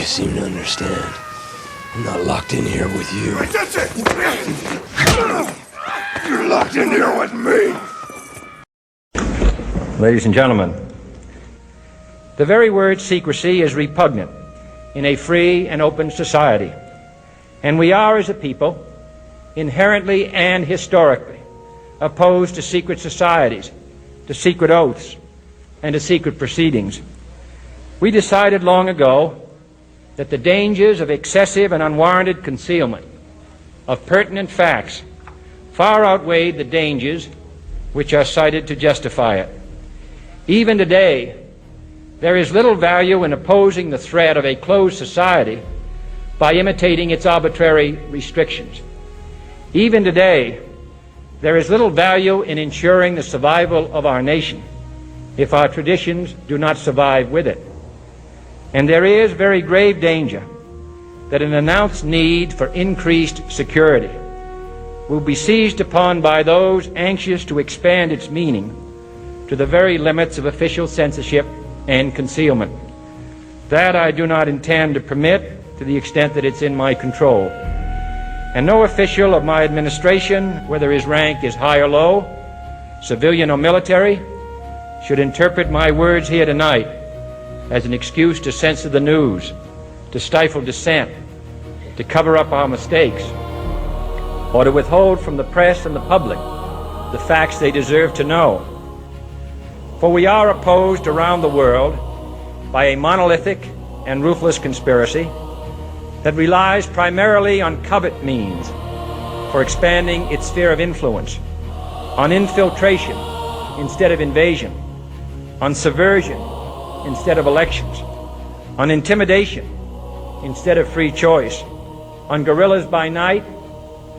can't seem to understand. I'm not locked in here with you. That's it! You're locked in here with me! Ladies and gentlemen, the very word secrecy is repugnant in a free and open society. And we are, as a people, inherently and historically opposed to secret societies, to secret oaths, and to secret proceedings. We decided long ago that the dangers of excessive and unwarranted concealment of pertinent facts far outweighed the dangers which are cited to justify it. Even today, there is little value in opposing the threat of a closed society by imitating its arbitrary restrictions. Even today, there is little value in ensuring the survival of our nation if our traditions do not survive with it. And there is very grave danger that an announced need for increased security will be seized upon by those anxious to expand its meaning to the very limits of official censorship and concealment. That I do not intend to permit to the extent that it's in my control. And no official of my administration, whether his rank is high or low, civilian or military, should interpret my words here tonight as an excuse to censor the news, to stifle dissent, to cover up our mistakes, or to withhold from the press and the public the facts they deserve to know. For we are opposed around the world by a monolithic and ruthless conspiracy that relies primarily on covert means for expanding its sphere of influence, on infiltration instead of invasion, on subversion instead of elections, on intimidation instead of free choice, on guerrillas by night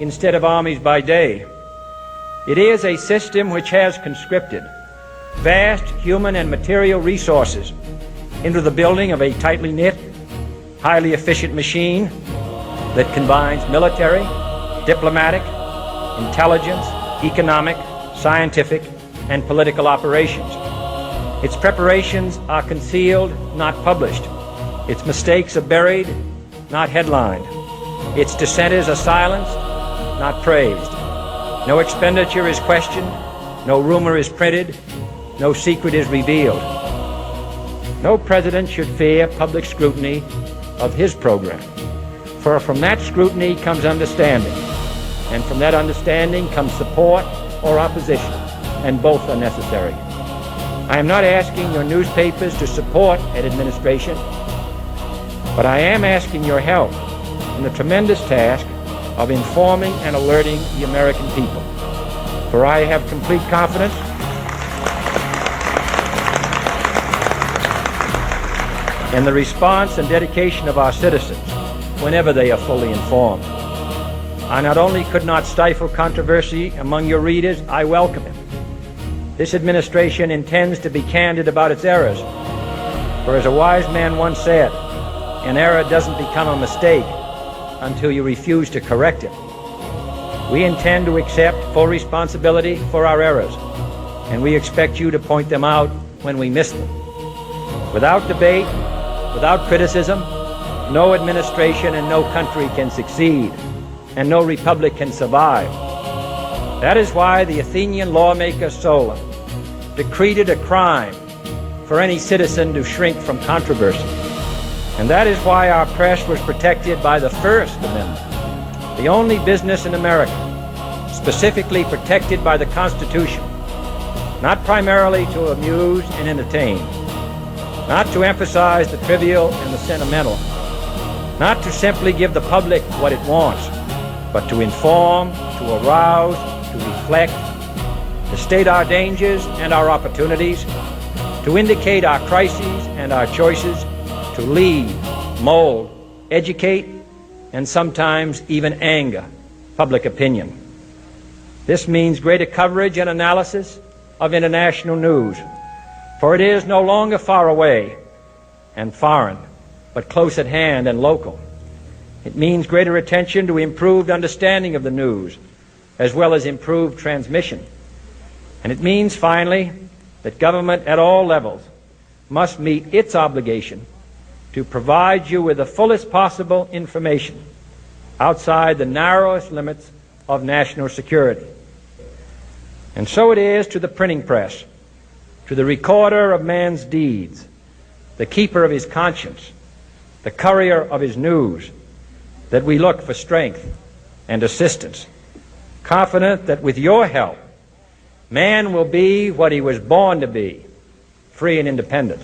instead of armies by day. It is a system which has conscripted vast human and material resources into the building of a tightly knit, highly efficient machine that combines military, diplomatic, intelligence, economic, scientific, and political operations. Its preparations are concealed, not published. Its mistakes are buried, not headlined. Its dissenters are silenced, not praised. No expenditure is questioned, no rumor is printed, no secret is revealed. No president should fear public scrutiny of his program, for from that scrutiny comes understanding, and from that understanding comes support or opposition, and both are necessary. I am not asking your newspapers to support an administration, but I am asking your help in the tremendous task of informing and alerting the American people. For I have complete confidence in the response and dedication of our citizens whenever they are fully informed. I not only could not stifle controversy among your readers, I welcome it. This administration intends to be candid about its errors. For as a wise man once said, an error doesn't become a mistake until you refuse to correct it. We intend to accept full responsibility for our errors, and we expect you to point them out when we miss them. Without debate, without criticism, no administration and no country can succeed, and no republic can survive. That is why the Athenian lawmaker Solon decreed it a crime for any citizen to shrink from controversy. And that is why our press was protected by the First Amendment, the only business in America specifically protected by the Constitution, not primarily to amuse and entertain, not to emphasize the trivial and the sentimental, not to simply give the public what it wants, but to inform, to arouse, to reflect, to state our dangers and our opportunities, to indicate our crises and our choices, to lead, mold, educate, and sometimes even anger public opinion. This means greater coverage and analysis of international news, for it is no longer far away and foreign, but close at hand and local. It means greater attention to improved understanding of the news, as well as improved transmission. And it means, finally, that government at all levels must meet its obligation to provide you with the fullest possible information outside the narrowest limits of national security. And so it is to the printing press, to the recorder of man's deeds, the keeper of his conscience, the courier of his news, that we look for strength and assistance, confident that with your help, man will be what he was born to be, free and independent.